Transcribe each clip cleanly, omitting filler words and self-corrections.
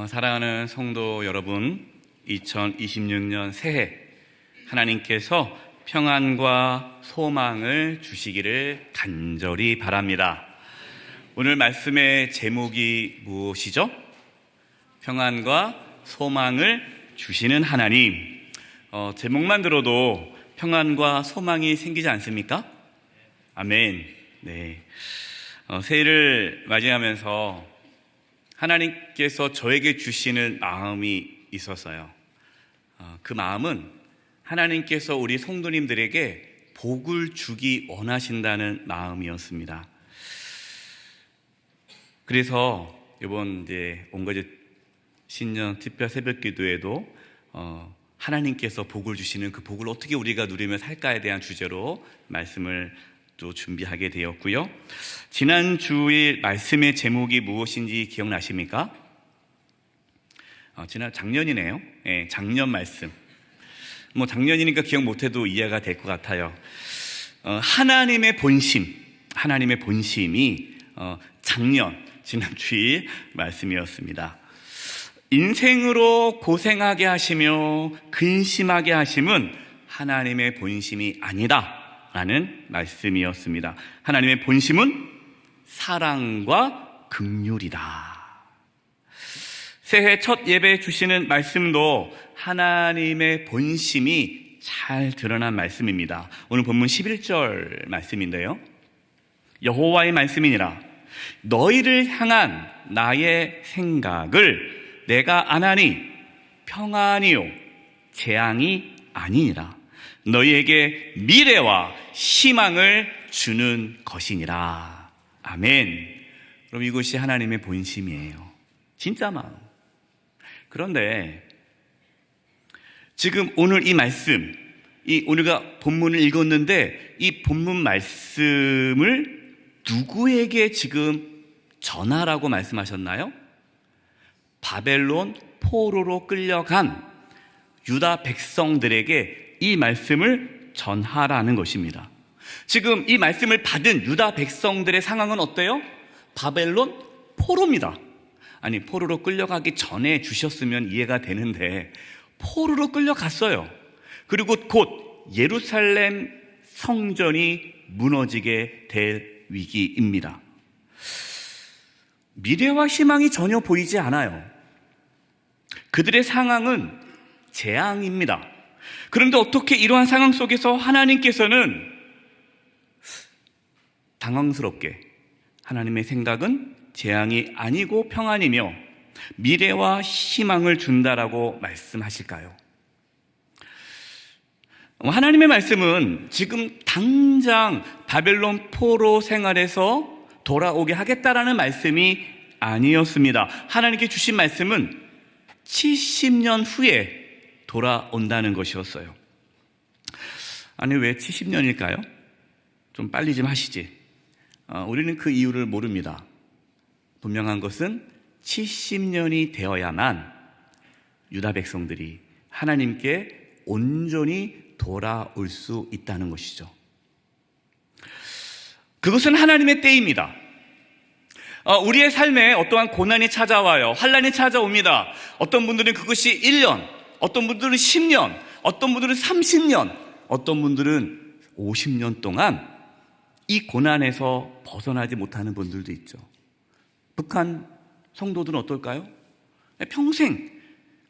사랑하는 성도 여러분, 2026년 새해 하나님께서 평안과 소망을 주시기를 간절히 바랍니다. 오늘 말씀의 제목이 무엇이죠? 평안과 소망을 주시는 하나님. 제목만 들어도 평안과 소망이 생기지 않습니까? 아멘. 네. 새해를 맞이하면서 하나님께서 저에게 주시는 마음이 있었어요. 그 마음은 하나님께서 우리 성도님들에게 복을 주기 원하신다는 마음이었습니다. 그래서 이번 온가족 신년 특별 새벽 기도에도 하나님께서 복을 주시는 그 복을 어떻게 우리가 누리며 살까에 대한 주제로 말씀을 또 준비하게 되었고요. 지난 주일 말씀의 제목이 무엇인지 기억나십니까? 작년이네요. 네, 작년 말씀. 작년이니까 기억 못해도 이해가 될 것 같아요. 하나님의 본심이 지난 주일 말씀이었습니다. 인생으로 고생하게 하시며 근심하게 하심은 하나님의 본심이 아니다 라는 말씀이었습니다. 하나님의 본심은 사랑과 긍휼이다. 새해 첫 예배 주시는 말씀도 하나님의 본심이 잘 드러난 말씀입니다. 오늘 본문 11절 말씀인데요. 여호와의 말씀이니라. 너희를 향한 나의 생각을 내가 아나니 평안이요 재앙이 아니니라. 너희에게 미래와 희망을 주는 것이니라. 아멘. 그럼 이것이 하나님의 본심이에요. 진짜 마음. 그런데 지금 오늘 이 말씀, 우리가 본문을 읽었는데 이 본문 말씀을 누구에게 지금 전하라고 말씀하셨나요? 바벨론 포로로 끌려간 유다 백성들에게 이 말씀을 전하라는 것입니다. 지금 이 말씀을 받은 유다 백성들의 상황은 어때요? 바벨론 포로입니다. 아니, 포로로 끌려가기 전에 주셨으면 이해가 되는데 포로로 끌려갔어요. 그리고 곧 예루살렘 성전이 무너지게 될 위기입니다. 미래와 희망이 전혀 보이지 않아요. 그들의 상황은 재앙입니다. 그런데 어떻게 이러한 상황 속에서 하나님께서는 당황스럽게 하나님의 생각은 재앙이 아니고 평안이며 미래와 희망을 준다라고 말씀하실까요? 하나님의 말씀은 지금 당장 바벨론 포로 생활에서 돌아오게 하겠다라는 말씀이 아니었습니다. 하나님께 주신 말씀은 70년 후에 돌아온다는 것이었어요. 아니, 왜 70년일까요? 좀 빨리 좀 하시지. 우리는 그 이유를 모릅니다. 분명한 것은 70년이 되어야만 유다 백성들이 하나님께 온전히 돌아올 수 있다는 것이죠. 그것은 하나님의 때입니다. 우리의 삶에 어떠한 고난이 찾아와요. 환난이 찾아옵니다. 어떤 분들은 그것이 1년, 어떤 분들은 10년, 어떤 분들은 30년, 어떤 분들은 50년 동안 이 고난에서 벗어나지 못하는 분들도 있죠. 북한 성도들은 어떨까요? 평생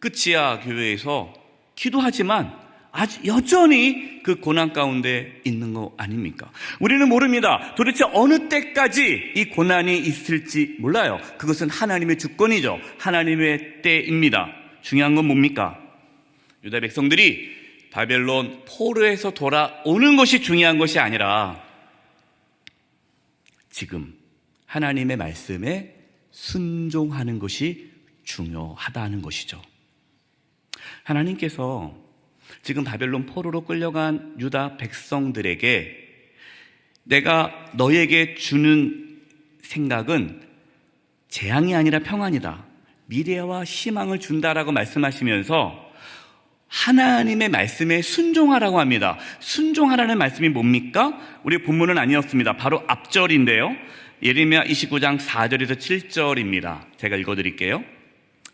그 지하 교회에서 기도하지만 아주 여전히 그 고난 가운데 있는 거 아닙니까? 우리는 모릅니다. 도대체 어느 때까지 이 고난이 있을지 몰라요. 그것은 하나님의 주권이죠. 하나님의 때입니다. 중요한 건 뭡니까? 유다 백성들이 바벨론 포로에서 돌아오는 것이 중요한 것이 아니라 지금 하나님의 말씀에 순종하는 것이 중요하다는 것이죠. 하나님께서 지금 바벨론 포로로 끌려간 유다 백성들에게 내가 너에게 주는 생각은 재앙이 아니라 평안이다. 미래와 희망을 준다라고 말씀하시면서 하나님의 말씀에 순종하라고 합니다. 순종하라는 말씀이 뭡니까? 우리 본문은 아니었습니다. 바로 앞절인데요. 예레미야 29장 4절에서 7절입니다. 제가 읽어드릴게요.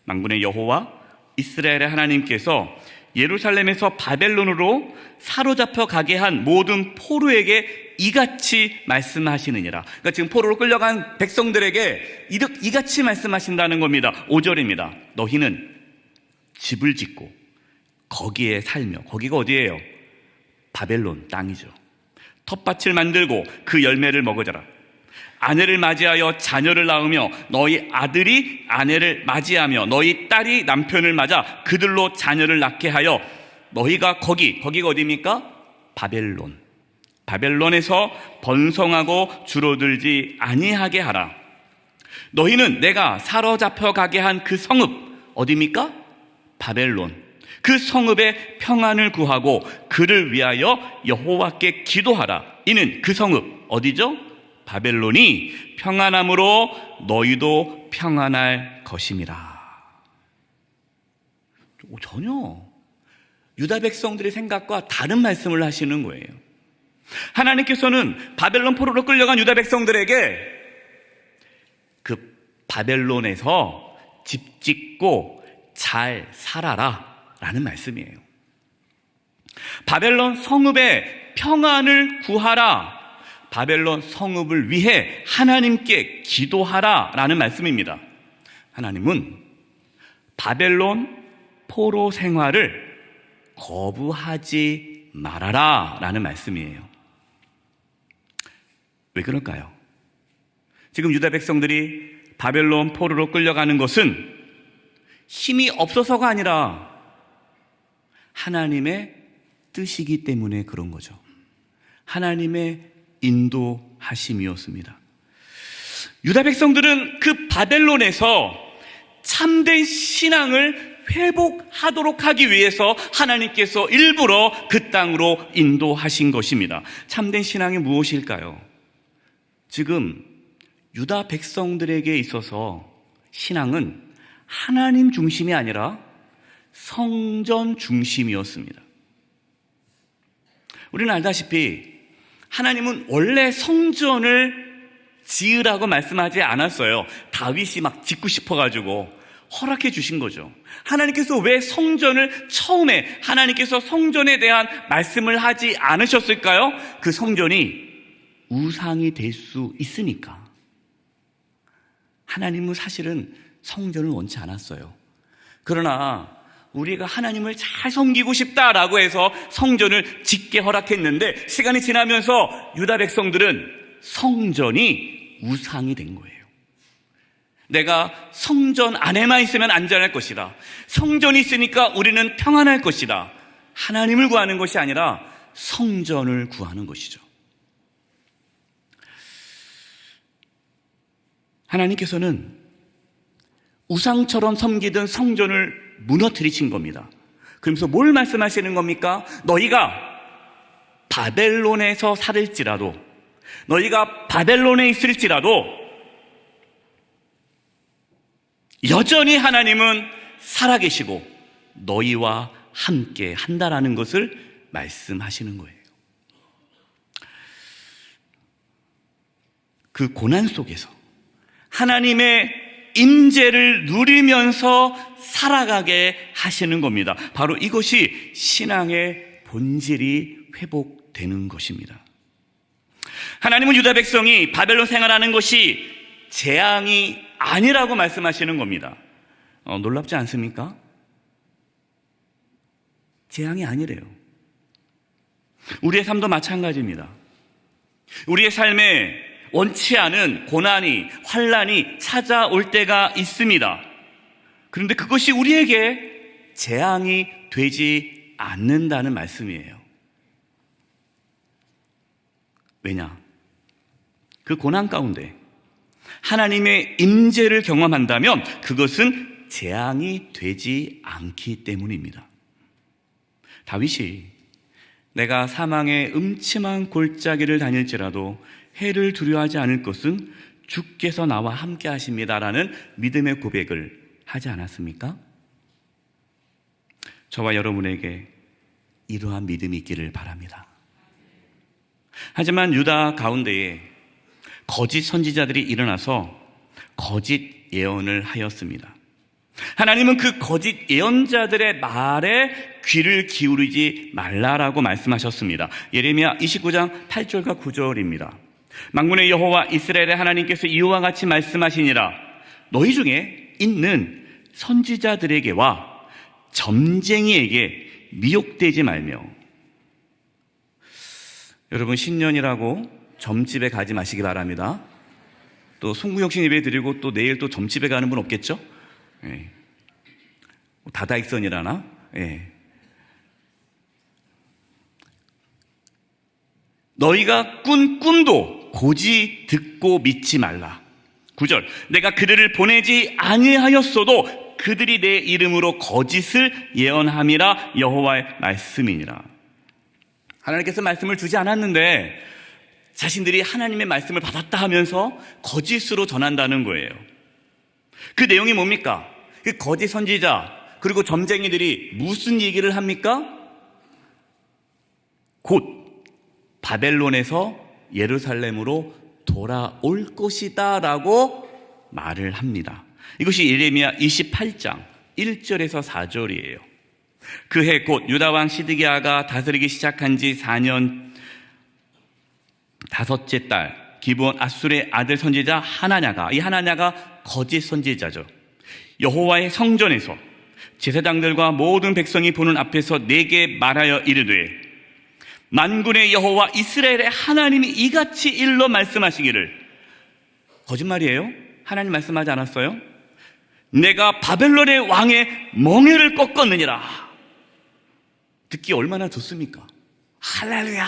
만군의 여호와 이스라엘의 하나님께서 예루살렘에서 바벨론으로 사로잡혀 가게 한 모든 포로에게 이같이 말씀하시느니라. 그러니까 지금 포로로 끌려간 백성들에게 이같이 말씀하신다는 겁니다. 5절입니다. 너희는 집을 짓고 거기에 살며, 거기가 어디예요? 바벨론 땅이죠. 텃밭을 만들고 그 열매를 먹으라. 아내를 맞이하여 자녀를 낳으며 너희 아들이 아내를 맞이하며 너희 딸이 남편을 맞아 그들로 자녀를 낳게 하여 너희가 거기가 어디입니까? 바벨론에서 번성하고 줄어들지 아니하게 하라. 너희는 내가 사로잡혀 가게 한 그 성읍 어디입니까? 바벨론. 그 성읍의 평안을 구하고 그를 위하여 여호와께 기도하라. 이는 그 성읍 어디죠? 바벨론이 평안함으로 너희도 평안할 것임이라. 전혀 유다 백성들의 생각과 다른 말씀을 하시는 거예요. 하나님께서는 바벨론 포로로 끌려간 유다 백성들에게 그 바벨론에서 집 짓고 잘 살아라 라는 말씀이에요. 바벨론 성읍의 평안을 구하라. 바벨론 성읍을 위해 하나님께 기도하라 라는 말씀입니다. 하나님은 바벨론 포로 생활을 거부하지 말아라 라는 말씀이에요. 왜 그럴까요? 지금 유다 백성들이 바벨론 포로로 끌려가는 것은 힘이 없어서가 아니라 하나님의 뜻이기 때문에 그런 거죠. 하나님의 인도하심이었습니다. 유다 백성들은 그 바벨론에서 참된 신앙을 회복하도록 하기 위해서 하나님께서 일부러 그 땅으로 인도하신 것입니다. 참된 신앙이 무엇일까요? 지금 유다 백성들에게 있어서 신앙은 하나님 중심이 아니라 성전 중심이었습니다. 우리는 알다시피 하나님은 원래 성전을 지으라고 말씀하지 않았어요. 다윗이 막 짓고 싶어가지고 허락해 주신 거죠. 하나님께서 왜 성전을 처음에 하나님께서 성전에 대한 말씀을 하지 않으셨을까요? 그 성전이 우상이 될 수 있으니까. 하나님은 사실은 성전을 원치 않았어요. 그러나 우리가 하나님을 잘 섬기고 싶다라고 해서 성전을 짓게 허락했는데 시간이 지나면서 유다 백성들은 성전이 우상이 된 거예요. 내가 성전 안에만 있으면 안전할 것이다. 성전이 있으니까 우리는 평안할 것이다. 하나님을 구하는 것이 아니라 성전을 구하는 것이죠. 하나님께서는 우상처럼 섬기던 성전을 무너뜨리신 겁니다. 그러면서 뭘 말씀하시는 겁니까? 너희가 바벨론에서 살을지라도, 너희가 바벨론에 있을지라도 여전히 하나님은 살아계시고 너희와 함께 한다라는 것을 말씀하시는 거예요. 그 고난 속에서 하나님의 임재를 누리면서 살아가게 하시는 겁니다. 바로 이것이 신앙의 본질이 회복되는 것입니다. 하나님은 유다 백성이 바벨론 생활하는 것이 재앙이 아니라고 말씀하시는 겁니다. 놀랍지 않습니까? 재앙이 아니래요. 우리의 삶도 마찬가지입니다. 우리의 삶에 원치 않은 고난이, 환난이 찾아올 때가 있습니다. 그런데 그것이 우리에게 재앙이 되지 않는다는 말씀이에요. 왜냐? 그 고난 가운데 하나님의 임재를 경험한다면 그것은 재앙이 되지 않기 때문입니다. 다윗이 내가 사망의 음침한 골짜기를 다닐지라도 해를 두려워하지 않을 것은 주께서 나와 함께 하십니다라는 믿음의 고백을 하지 않았습니까? 저와 여러분에게 이러한 믿음이 있기를 바랍니다. 하지만 유다 가운데에 거짓 선지자들이 일어나서 거짓 예언을 하였습니다. 하나님은 그 거짓 예언자들의 말에 귀를 기울이지 말라라고 말씀하셨습니다. 예레미야 29장 8절과 9절입니다. 만군의 여호와 이스라엘의 하나님께서 이와 같이 말씀하시니라. 너희 중에 있는 선지자들에게와 점쟁이에게 미혹되지 말며. 여러분, 신년이라고 점집에 가지 마시기 바랍니다. 또 송구영신 예배 드리고 또 내일 또 점집에 가는 분 없겠죠? 예. 다다익선이라나? 예. 너희가 꾼 꿈도 고지 듣고 믿지 말라. 9절, 내가 그들을 보내지 아니하였어도 그들이 내 이름으로 거짓을 예언함이라 여호와의 말씀이니라. 하나님께서 말씀을 주지 않았는데 자신들이 하나님의 말씀을 받았다 하면서 거짓으로 전한다는 거예요. 그 내용이 뭡니까? 그 거짓 선지자 그리고 점쟁이들이 무슨 얘기를 합니까? 곧 바벨론에서 예루살렘으로 돌아올 것이다 라고 말을 합니다. 이것이 예레미야 28장 1절에서 4절이에요. 그해 곧 유다왕 시드기야가 다스리기 시작한 지 4년 다섯째 달 기브온 앗술의 아들 선지자 하나냐가, 이 하나냐가 거짓 선지자죠. 여호와의 성전에서 제사장들과 모든 백성이 보는 앞에서 내게 말하여 이르되 만군의 여호와 이스라엘의 하나님이 이같이 일러 말씀하시기를. 거짓말이에요? 하나님 말씀하지 않았어요? 내가 바벨론의 왕의 멍에를 꺾었느니라. 듣기 얼마나 좋습니까? 할렐루야.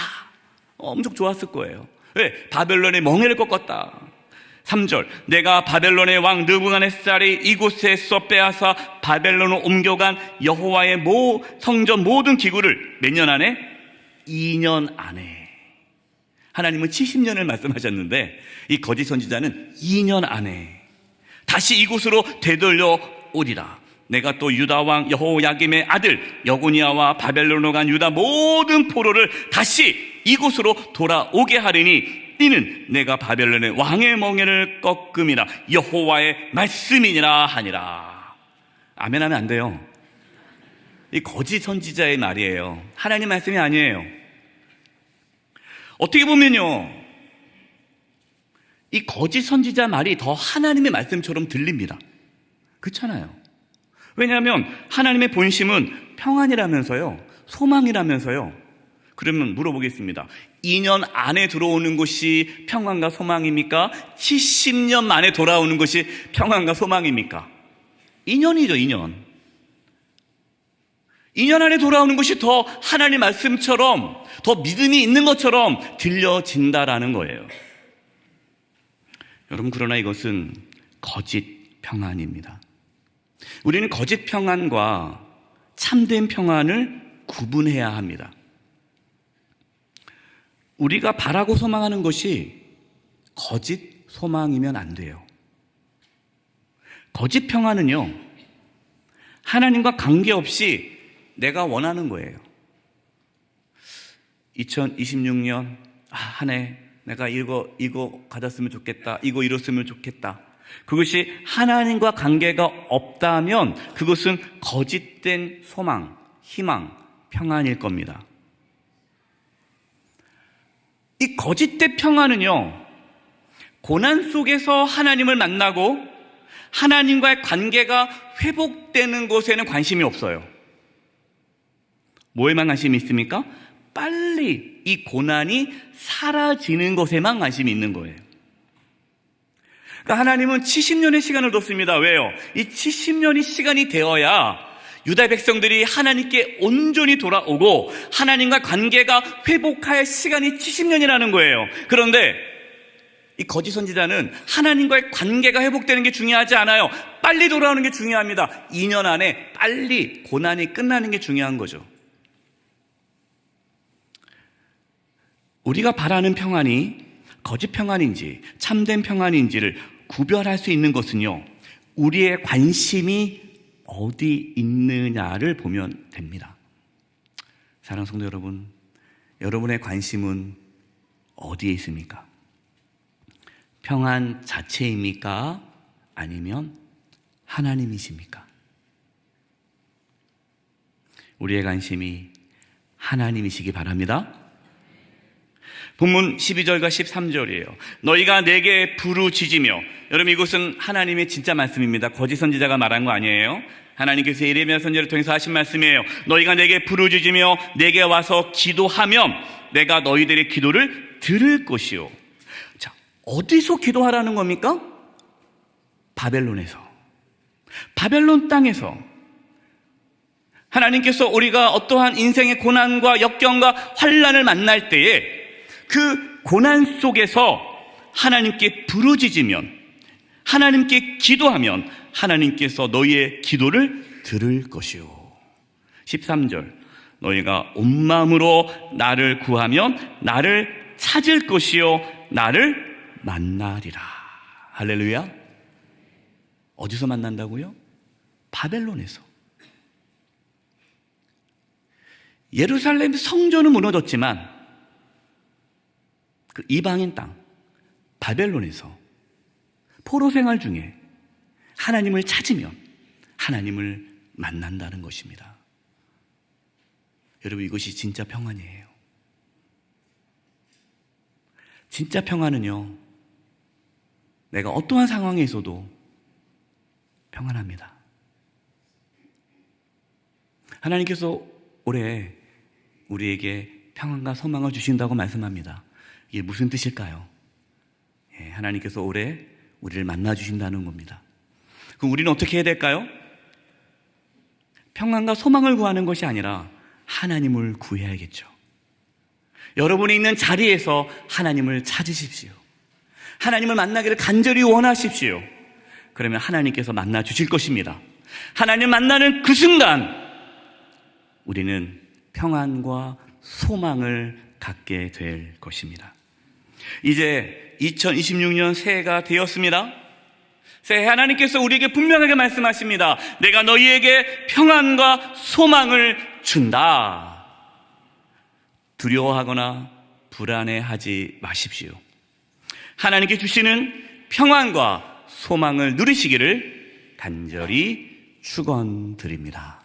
엄청 좋았을 거예요. 왜? 바벨론의 멍에를 꺾었다. 3절, 내가 바벨론의 왕 느부갓네살이 이곳에서 빼앗아 바벨론으로 옮겨간 여호와의 성전 모든 기구를 몇 년 안에? 2년 안에. 하나님은 70년을 말씀하셨는데 이 거짓 선지자는 2년 안에 다시 이곳으로 되돌려 오리라. 내가 또 유다 왕 여호야김의 아들 여고니아와 바벨론으로 간 유다 모든 포로를 다시 이곳으로 돌아오게 하리니 이는 내가 바벨론의 왕의 멍에를 꺾음이라 여호와의 말씀이니라 하니라. 아멘 하면 안 돼요. 이 거짓 선지자의 말이에요. 하나님 말씀이 아니에요. 어떻게 보면요, 이 거짓 선지자 말이 더 하나님의 말씀처럼 들립니다. 그렇잖아요. 왜냐하면 하나님의 본심은 평안이라면서요, 소망이라면서요. 그러면 물어보겠습니다. 2년 안에 들어오는 것이 평안과 소망입니까? 70년 만에 돌아오는 것이 평안과 소망입니까? 2년이죠, 2년. 2년 안에 돌아오는 것이 더 하나님 말씀처럼, 더 믿음이 있는 것처럼 들려진다라는 거예요. 여러분, 그러나 이것은 거짓 평안입니다. 우리는 거짓 평안과 참된 평안을 구분해야 합니다. 우리가 바라고 소망하는 것이 거짓 소망이면 안 돼요. 거짓 평안은요, 하나님과 관계없이 내가 원하는 거예요. 2026년 한 해 내가 이거 가졌으면 좋겠다, 이거 이뤘으면 좋겠다. 그것이 하나님과 관계가 없다면 그것은 거짓된 소망, 희망, 평안일 겁니다. 이 거짓된 평안은요, 고난 속에서 하나님을 만나고 하나님과의 관계가 회복되는 것에는 관심이 없어요. 뭐에만 관심이 있습니까? 빨리 이 고난이 사라지는 것에만 관심이 있는 거예요. 그러니까 하나님은 70년의 시간을 뒀습니다. 왜요? 이 70년이 시간이 되어야 유다 백성들이 하나님께 온전히 돌아오고 하나님과 관계가 회복할 시간이 70년이라는 거예요. 그런데 이 거짓 선지자는 하나님과의 관계가 회복되는 게 중요하지 않아요. 빨리 돌아오는 게 중요합니다. 2년 안에 빨리 고난이 끝나는 게 중요한 거죠. 우리가 바라는 평안이 거짓 평안인지 참된 평안인지를 구별할 수 있는 것은요, 우리의 관심이 어디 있느냐를 보면 됩니다. 사랑하는 성도 여러분, 여러분의 관심은 어디에 있습니까? 평안 자체입니까? 아니면 하나님이십니까? 우리의 관심이 하나님이시기 바랍니다. 본문 12절과 13절이에요. 너희가 내게 부르짖으며, 여러분 이것은 하나님의 진짜 말씀입니다. 거짓 선지자가 말한 거 아니에요. 하나님께서 예레미야 선지자를 통해서 하신 말씀이에요. 너희가 내게 부르짖으며 내게 와서 기도하면 내가 너희들의 기도를 들을 것이요. 자, 어디서 기도하라는 겁니까? 바벨론에서, 바벨론 땅에서 하나님께서 우리가 어떠한 인생의 고난과 역경과 환난을 만날 때에 그 고난 속에서 하나님께 부르짖으면, 하나님께 기도하면 하나님께서 너희의 기도를 들을 것이요. 13절, 너희가 온 마음으로 나를 구하면 나를 찾을 것이요 나를 만나리라. 할렐루야. 어디서 만난다고요? 바벨론에서. 예루살렘 성전은 무너졌지만 그 이방인 땅 바벨론에서 포로 생활 중에 하나님을 찾으면 하나님을 만난다는 것입니다. 여러분, 이것이 진짜 평안이에요. 진짜 평안은요, 내가 어떠한 상황에 있어도 평안합니다. 하나님께서 올해 우리에게 평안과 소망을 주신다고 말씀합니다. 이게 무슨 뜻일까요? 하나님께서 올해 우리를 만나 주신다는 겁니다. 그럼 우리는 어떻게 해야 될까요? 평안과 소망을 구하는 것이 아니라 하나님을 구해야겠죠. 여러분이 있는 자리에서 하나님을 찾으십시오. 하나님을 만나기를 간절히 원하십시오. 그러면 하나님께서 만나 주실 것입니다. 하나님 만나는 그 순간 우리는 평안과 소망을 갖게 될 것입니다. 이제 2026년 새해가 되었습니다. 새해 하나님께서 우리에게 분명하게 말씀하십니다. 내가 너희에게 평안과 소망을 준다. 두려워하거나 불안해하지 마십시오. 하나님께 주시는 평안과 소망을 누리시기를 간절히 축원드립니다.